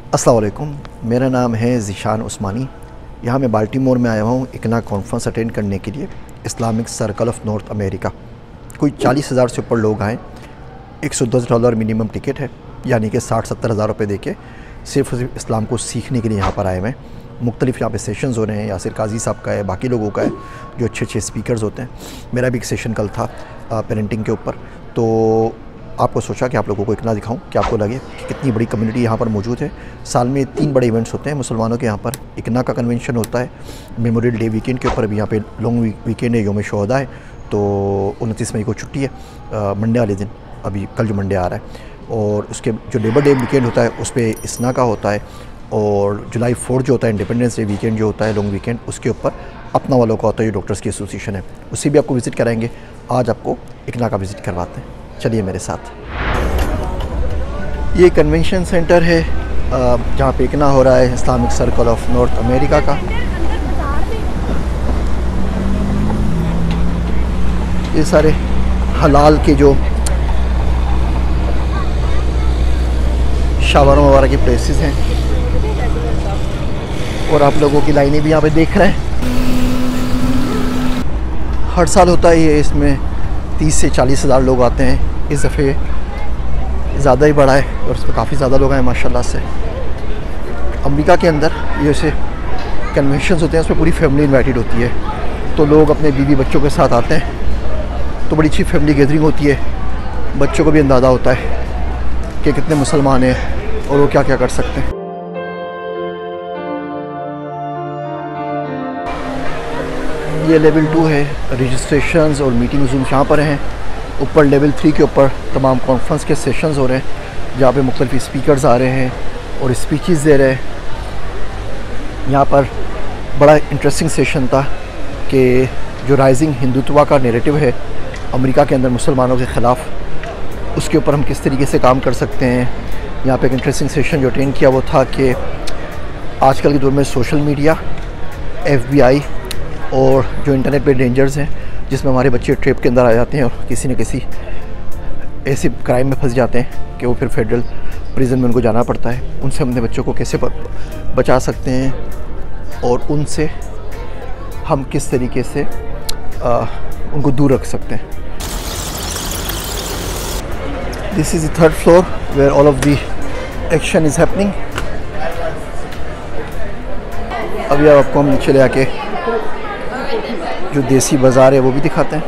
अस्सलाम वालेकुम, मेरा नाम है ज़ीशान उस्मानी। यहाँ मैं बाल्टीमोर में आया हूँ इकना कॉन्फ्रेंस अटेंड करने के लिए। Islamic circle of north America. कोई 40,000 से ऊपर लोग आए। $110 मिनिमम टिकट है, यानी कि 60-70 हज़ार रुपये दे के सिर्फ इस्लाम को सीखने के लिए यहाँ पर आए हैं। मुख्तलिफ यहाँ पे सेशंस हो रहे हैं। यासिर काजी साहब का है, बाकी लोगों का है जो अच्छे स्पीकर्स होते हैं। मेरा भी एक सेशन कल था पेरेंटिंग के ऊपर, तो आपको सोचा कि आप लोगों को इतना दिखाऊं कि आपको लगे कि कितनी बड़ी कम्युनिटी यहाँ पर मौजूद है। साल में 3 बड़े इवेंट्स होते हैं मुसलमानों के। यहाँ पर इकना का कन्वेंशन होता है मेमोरियल डे वीकेंड के ऊपर। अभी यहाँ पे लॉन्ग वीकेंड है, यौम शोहदा है, तो 29 मई को छुट्टी है मंडे वाले दिन, अभी कल जो मंडे आ रहा है। और उसके जो लेबर डे वीकेंड होता है उस पर इसना का होता है। और जुलाई 4 जो होता है इंडिपेंडेंस डे वीकेंड जो होता है लॉन्ग वीकेंड, उसके ऊपर अपना वालों का होता है, जो डॉक्टर्स की एसोसिएशन है, उससे भी आपको विज़िट कराएंगे। आज आपको इकना का विज़िट करवाते हैं, चलिए मेरे साथ। ये कन्वेंशन सेंटर है जहाँ पे इकना हो रहा है Islamic circle of north America का। ये सारे हलाल के जो शावरों वगैरह के प्लेसेस हैं, और आप लोगों की लाइनें भी यहाँ पे देख रहे हैं। हर साल होता है ये, इसमें 30 से 40 हज़ार लोग आते हैं। इस दफ़े ज़्यादा ही बड़ा है और इसमें काफ़ी ज़्यादा लोग हैं माशाल्लाह से। अमेरिका के अंदर ये ऐसे कन्वेंशंस होते हैं, उसमें पूरी फैमिली इनवाइटेड होती है, तो लोग अपने बीवी बच्चों के साथ आते हैं, तो बड़ी अच्छी फैमिली गैदरिंग होती है। बच्चों को भी अंदाज़ा होता है कि कितने मुसलमान हैं और वो क्या क्या कर सकते हैं। ये लेवल 2 है, रजिस्ट्रेशंस और मीटिंग जूम्स यहाँ पर हैं। ऊपर लेवल 3 के ऊपर तमाम कॉन्फ्रेंस के सेशंस हो रहे हैं, जहाँ पे मुख्तलिफ स्पीकर्स आ रहे हैं और स्पीचेस दे रहे हैं। यहाँ पर बड़ा इंटरेस्टिंग सेशन था कि जो राइजिंग हिंदुत्व का नैरेटिव है अमेरिका के अंदर मुसलमानों के ख़िलाफ़, उसके ऊपर हम किस तरीके से काम कर सकते हैं। यहाँ पे एक इंटरेस्टिंग सेशन जो अटेंड किया वो था कि आजकल के दौर में सोशल मीडिया, FBI और जो इंटरनेट पे डेंजर्स हैं, जिसमें हमारे बच्चे ट्रैप के अंदर आ जाते हैं और किसी न किसी ऐसे क्राइम में फंस जाते हैं कि वो फिर फेडरल प्रिजन में उनको जाना पड़ता है। उनसे हम अपने बच्चों को कैसे बचा सकते हैं और उनसे हम किस तरीके से उनको दूर रख सकते हैं। This is the 3rd floor where all of the action is happening. अभी आपको हम नीचे ले आके जो देसी बाज़ार है वो भी दिखाते हैं।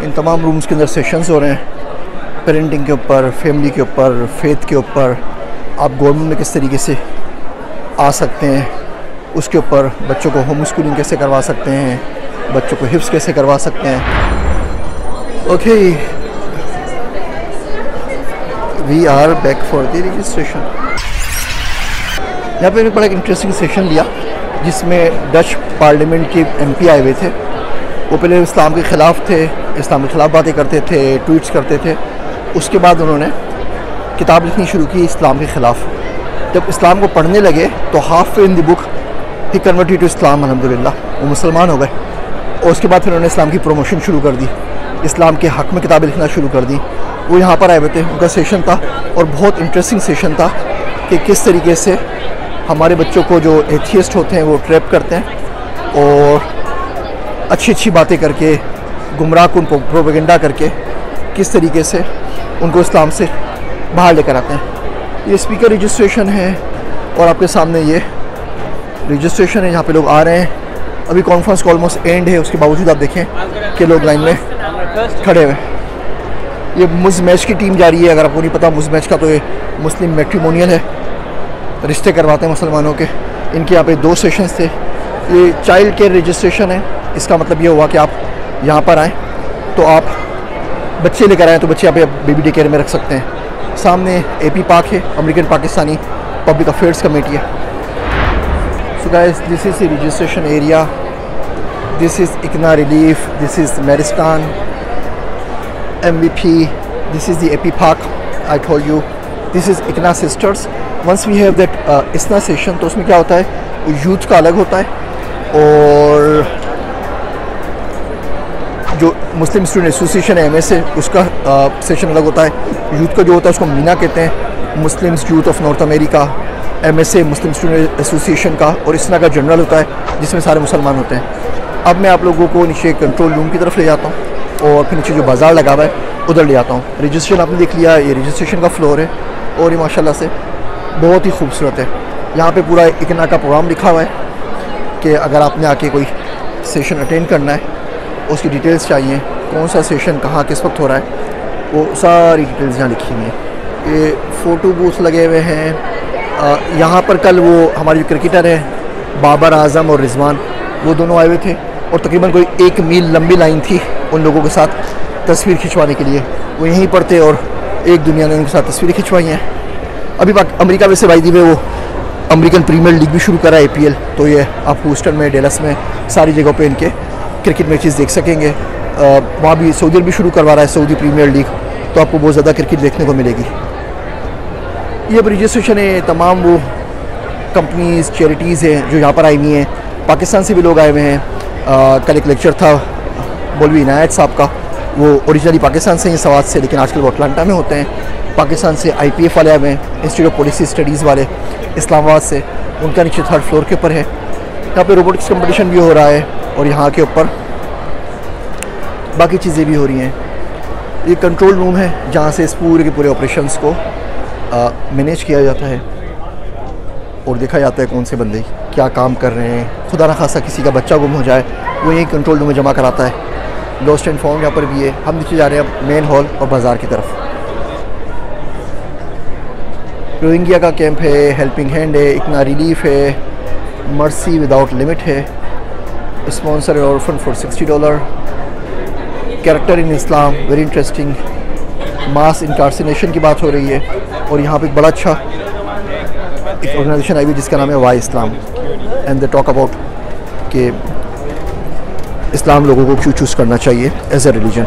इन तमाम रूम्स के अंदर सेशंस हो रहे हैं पेरेंटिंग के ऊपर, फैमिली के ऊपर, फेथ के ऊपर, आप गवर्नमेंट में किस तरीके से आ सकते हैं, उसके ऊपर बच्चों को होम स्कूलिंग कैसे करवा सकते हैं, बच्चों को हिफ्स कैसे करवा सकते हैं। Okay, we are back for the registration. यहाँ पे एक बड़ा इंटरेस्टिंग सेशन लिया जिसमें डच पार्लियामेंट के MP आए हुए थे। वो पहले इस्लाम के ख़िलाफ़ थे, इस्लाम के ख़िलाफ़ बातें करते थे, ट्वीट्स करते थे। उसके बाद उन्होंने किताब लिखनी शुरू की इस्लाम के ख़िलाफ़। जब इस्लाम को पढ़ने लगे तो हाफ इन द बुक ही कन्वर्टेड टू इस्लाम, अल्हम्दुलिल्लाह वो मुसलमान हो गए। और उसके बाद फिर उन्होंने इस्लाम की प्रमोशन शुरू कर दी, इस्लाम के हक़ में किताबें लिखना शुरू कर दी। वो यहाँ पर आए हुए थे, उनका सेशन था और बहुत इंटरेस्टिंग सेशन था कि किस तरीके से हमारे बच्चों को जो एथियस्ट होते हैं वो ट्रैप करते हैं और अच्छी बातें करके, गुमराह कुन प्रोपेगेंडा करके किस तरीके से उनको इस्लाम से बाहर लेकर आते हैं। ये स्पीकर रजिस्ट्रेशन है और आपके सामने ये रजिस्ट्रेशन है, यहाँ पे लोग आ रहे हैं। अभी कॉन्फ्रेंस का ऑलमोस्ट एंड है, उसके बावजूद आप देखें कि लोग लाइन में खड़े हुए हैं। ये मुज मैच की टीम जा रही है। अगर आपको नहीं पता मुज मैच का, तो ये मुस्लिम मैट्रिमोनियल है, रिश्ते करवाते हैं मुसलमानों के। इनके यहाँ पे 2 सेशंस थे। ये चाइल्ड केयर रजिस्ट्रेशन है, इसका मतलब ये हुआ कि आप यहाँ पर आएँ तो आप बच्चे लेकर आएँ तो बच्चे यहाँ पे बेबी डे केयर में रख सकते हैं। सामने AP पाक है, American Pakistani public affairs committee है। So guys, this is the registration area, this is ICNA relief, this is मेरिस्तान MVP, this is the AP PAC I told you, this is ICNA sisters. Once we have that ISNA session, तो उसमें क्या होता है, youth का अलग होता है और जो मुस्लिम स्टूडेंट एसोसिएशन है MSA, उसका सेशन अलग होता है। यूथ का जो होता है उसको मीना कहते हैं Muslims youth of north America, MSA Muslim student association का, और इस तरह का जनरल होता है जिसमें सारे मुसलमान होते हैं। अब मैं आप लोगों को नीचे कंट्रोल रूम की तरफ ले जाता हूँ और फिर नीचे जो बाज़ार लगा हुआ है उधर ले आता हूँ। रजिस्ट्रेशन आपने देख लिया, ये रजिस्ट्रेशन का फ्लोर है और ये माशाल्लाह से बहुत ही खूबसूरत है। यहाँ पे पूरा इकना का प्रोग्राम लिखा हुआ है कि अगर आपने आके कोई सेशन अटेंड करना है, उसकी डिटेल्स चाहिए, कौन सा सेशन कहाँ किस वक्त हो रहा है, वो सारी डिटेल्स यहाँ लिखी हुई हैं। ये फ़ोटो बूथ लगे हुए हैं। यहाँ पर कल वो हमारे जो क्रिकेटर हैं बाबर आज़म और रिजवान, वो दोनों आए हुए थे और तकरीबन कोई 1 मील लंबी लाइन थी उन लोगों के साथ तस्वीर खिंचवाने के लिए। वो यहीं पर थे और एक दुनिया ने उनके साथ तस्वीरें खिंचवाई हैं। अभी अमेरिका में से भाई दी वो अमेरिकन प्रीमियर लीग भी शुरू करा है, APL। तो ये आप ह्यूस्टन में, डेलस में, सारी जगहों पे इनके क्रिकेट मैचेस देख सकेंगे। वहाँ भी सऊदी भी शुरू करवा रहा है सऊदी प्रीमियर लीग, तो आपको बहुत ज़्यादा क्रिकेट देखने को मिलेगी। ये रजिस्ट्रेशन है तमाम वो कंपनीज़, चैरिटीज़ हैं जो यहाँ पर आई हुई हैं। पाकिस्तान से भी लोग आए हुए हैं। कल एक लेक्चर था मौलवी इनायत साहब का, वो ओरिजिनली पाकिस्तान से ही सवात से, लेकिन आजकल वो अटलांटा में होते हैं। पाकिस्तान से IPF वाले आए हुए हैं, इंस्टीट्यूट ऑफ पॉलिसी स्टडीज़ वाले इस्लामाबाद से, उनका नीचे 3rd फ्लोर के ऊपर है। यहाँ पे रोबोटिक्स कंपटीशन भी हो रहा है और यहाँ के ऊपर बाकी चीज़ें भी हो रही हैं। ये कंट्रोल रूम है जहाँ से इस पूरे के पूरे ऑपरेशंस को मैनेज किया जाता है और देखा जाता है कौन से बंदे क्या काम कर रहे हैं। खुदा न खासा किसी का बच्चा गुम हो जाए, वो यही कंट्रोल रूम में जमा कराता है। लॉस्ट एंड फाउंड यहाँ पर भी है। हम नीचे जा रहे हैं अब मेन हॉल और बाज़ार की तरफ। रोहिंग्या का कैंप है, हेल्पिंग हैंड है, इकना रिलीफ है, मर्सी विदाउट लिमिट है, sponsor orphan for $60, character in Islam very interesting, mass incarceration की बात हो रही है। और यहाँ पे एक बड़ा अच्छा एक ऑर्गेनाइजेशन आई हुई जिसका नाम है why Islam, and they talk about कि इस्लाम लोगों को क्यों चूज़ करना चाहिए as a religion.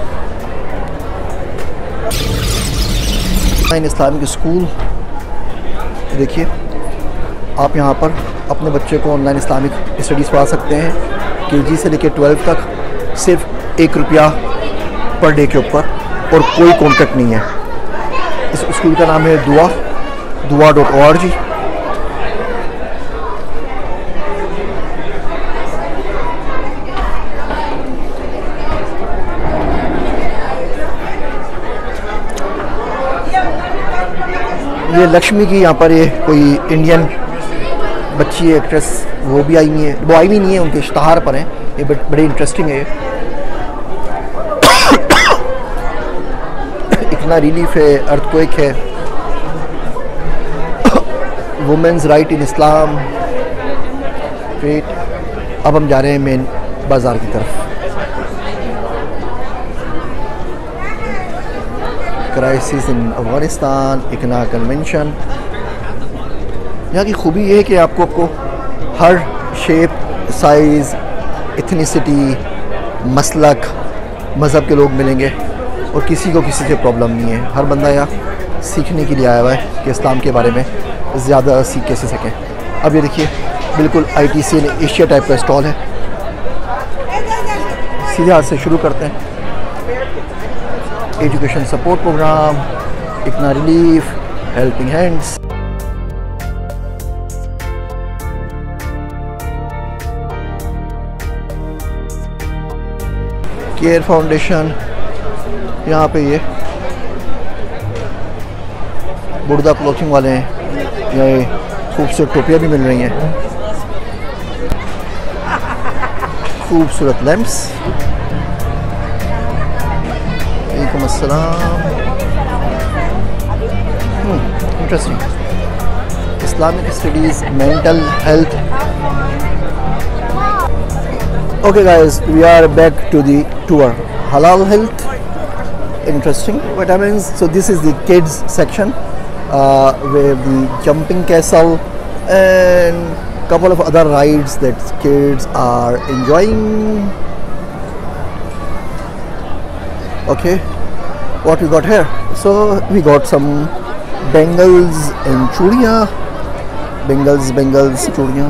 Islamic school देखिए, आप यहाँ पर अपने बच्चे को ऑनलाइन इस्लामिक स्टडीज़ पढ़ा सकते हैं, KG से लेकर 12 तक, सिर्फ ₹1 पर डे के ऊपर और कोई कॉन्ट्रैक्ट नहीं है। इस स्कूल का नाम है दुआ.org। ये लक्ष्मी की यहाँ पर ये कोई इंडियन बच्ची एक्ट्रेस वो भी आई हुई है, वो आई भी नहीं है, उनके इश्तहार पर हैं। ये बड़े इंटरेस्टिंग है। इतना रिलीफ है, अर्थक्वेक है, women's right in Islam. Wait, अब हम जा रहे हैं मेन बाज़ार की तरफ। Crisis in Afghanistan, ICNA convention. यहाँ की खूबी ये है कि आपको हर शेप, साइज़, एथनिसिटी, मसलक, मज़हब के लोग मिलेंगे और किसी को किसी से प्रॉब्लम नहीं है। हर बंदा यहाँ सीखने के लिए आया हुआ है कि इस्लाम के बारे में ज़्यादा सीख कैसे सकें। अब ये देखिए बिल्कुल ITC एशिया टाइप का स्टॉल है। सीधे हाथ से शुरू करते हैं। Education support programme, ICNA relief, helping hands. Care foundation, यहाँ पे ये बुर्दा क्लॉथिंग वाले हैं। ये खूबसूरत टोपियाँ भी मिल रही हैं, खूबसूरत लैंप्स। वालेकुम अस्सलाम। Interesting. Islamic studies, mental health. Okay guys, we are back to the tour. Halal health, interesting vitamins. So this is the kids section where the jumping castle and couple of other rides that kids are enjoying. Okay, what we got here? So we got some bangles and churiya. Bangles, churiya.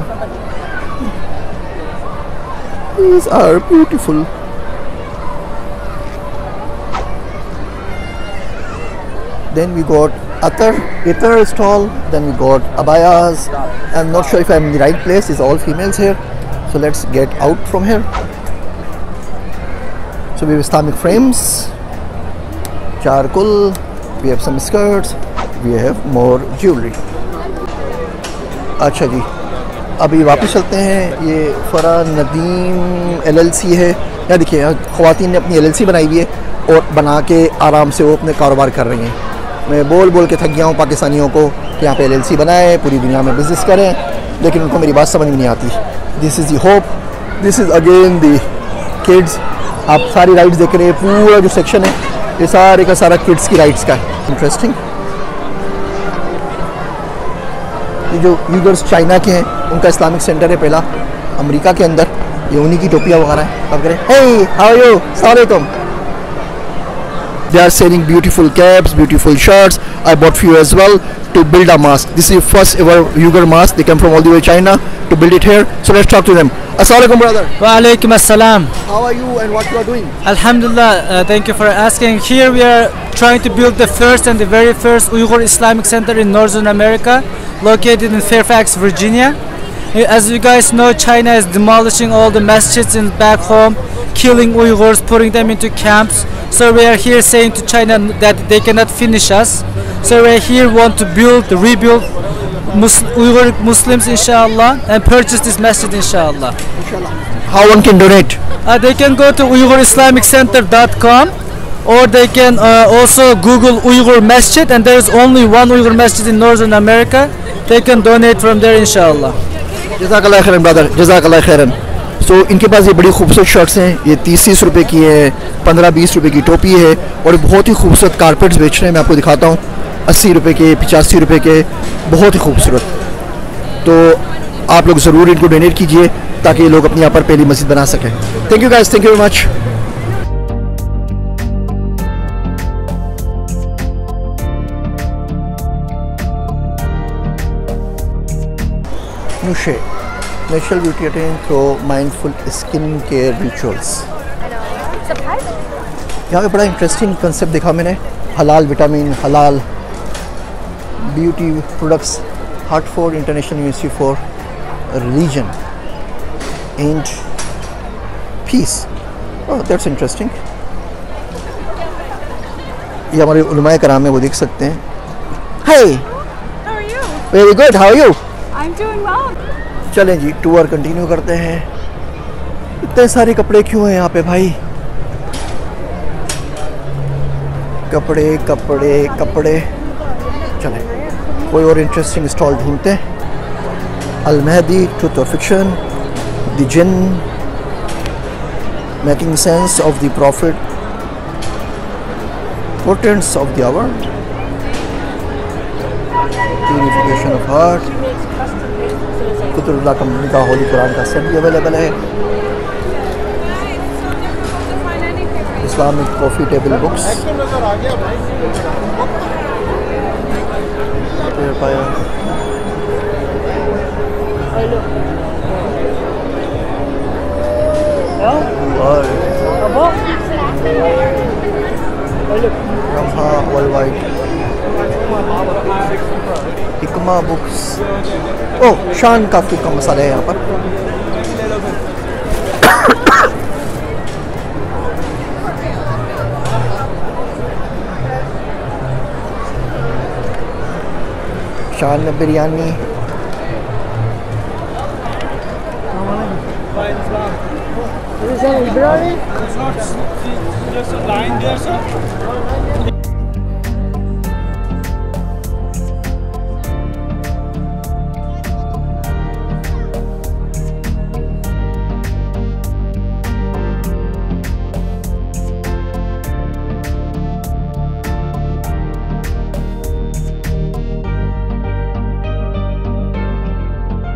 These are beautiful. Then we got Itar stall. Then we got abayas. I'm not sure if I'm in the right place. It's all females here. So let's get out from here. So we have Islamic frames, charcoal. We have some skirts. We have more jewelry. अच्छा जी, अभी वापस चलते हैं। ये फरा Nadeem LLC है। यहाँ देखिए, यहाँ ख़वातीन ने अपनी LLC बनाई हुई है और बना के आराम से वो अपने कारोबार कर रही हैं। मैं बोल बोल के थक गया हूँ पाकिस्तानियों को कि यहाँ पे LLC बनाए, पूरी दुनिया में बिज़नेस करें, लेकिन उनको मेरी बात समझ में नहीं आती। This is the hope, this is again the kids. आप सारी राइड्स देख रहे हैं, पूरा जो सेक्शन है ये सारे का सारा किड्स की राइड्स का है। इंटरेस्टिंग। ये जो यूगर्स चाइना के हैं उनका इस्लामिक सेंटर है पहला अमेरिका के अंदर। ये उन्हीं की टोपियाँ वगैरह हैं। अब करें, हे हाउ आर यू, अस्सलाम वालेकुम। They are selling beautiful caps, beautiful shirts. I bought few as well to build a mosque. This is first ever Uyghur mosque. They come from all the way China to build it here. So let's talk to them. Assalamu alaikum, brother. Wa alaikum assalam. How are you and what you are doing? Alhamdulillah. Thank you for asking. Here we are trying to build the first and the very first Uyghur Islamic Center in Northern America, located in Fairfax, Virginia. As you guys know, China is demolishing all the masjids in back home, killing Uyghurs, putting them into camps. So we are here saying to China that they cannot finish us. So we are here want to rebuild Uyghur Muslims, inshallah, and purchase this masjid, inshallah. How one can donate? They can go to UighurIslamicCenter.com, or they can also Google Uyghur Masjid, and there is only one Uyghur Masjid in Northern America. They can donate from there, inshallah. जज़ाकल्लाह खैरन brother, जज़ाकल्लाह खैरन। सो इनके पास ये बड़ी खूबसूरत shirts हैं। ये 30-30 रुपये की है, 15-20 रुपये की टोपी है, और बहुत ही खूबसूरत कारपेट्स बेच रहे हैं। मैं आपको दिखाता हूँ, 80 रुपये के, 85 रुपये के, बहुत ही खूबसूरत। तो आप लोग ज़रूर इनको डोनेट कीजिए ताकि ये लोग अपनी यहाँ पर पहली मस्जिद बना सकें। Thank you guys, thank you very much. Nushe, natural beauty attained through mindful skin care rituals. यहाँ पे बड़ा इंटरेस्टिंग कंसेप्ट देखा मैंने। Halal vitamin, halal beauty products, Hartford International University for religion and peace. Oh, that's interesting. ये हमारे उलमाए कराम है, वो देख सकते हैं। Hi, How are you? Very good, how are you? I'm doing well. चलें जी, टूर कंटिन्यू करते हैं। इतने सारे कपड़े क्यों हैं यहाँ पे भाई? कपड़े कपड़े कपड़े। चलें कोई और इंटरेस्टिंग स्टॉल ढूंढते हैं। अल महदी, ट्रूथ और fiction, the jinn, making sense of the prophet, portents of the hour, purification of heart, कुतुबुल्लाह कंपनी का होली कुरान का सेट भी अवेलेबल है। इस्लामिक कॉफ़ी टेबल बुक्स, हिकमा बुक्स। ओह, शान काफ़ी का मसाला है यहाँ पर। शान में biryani. Is that biryani? It's not just a line there, sir.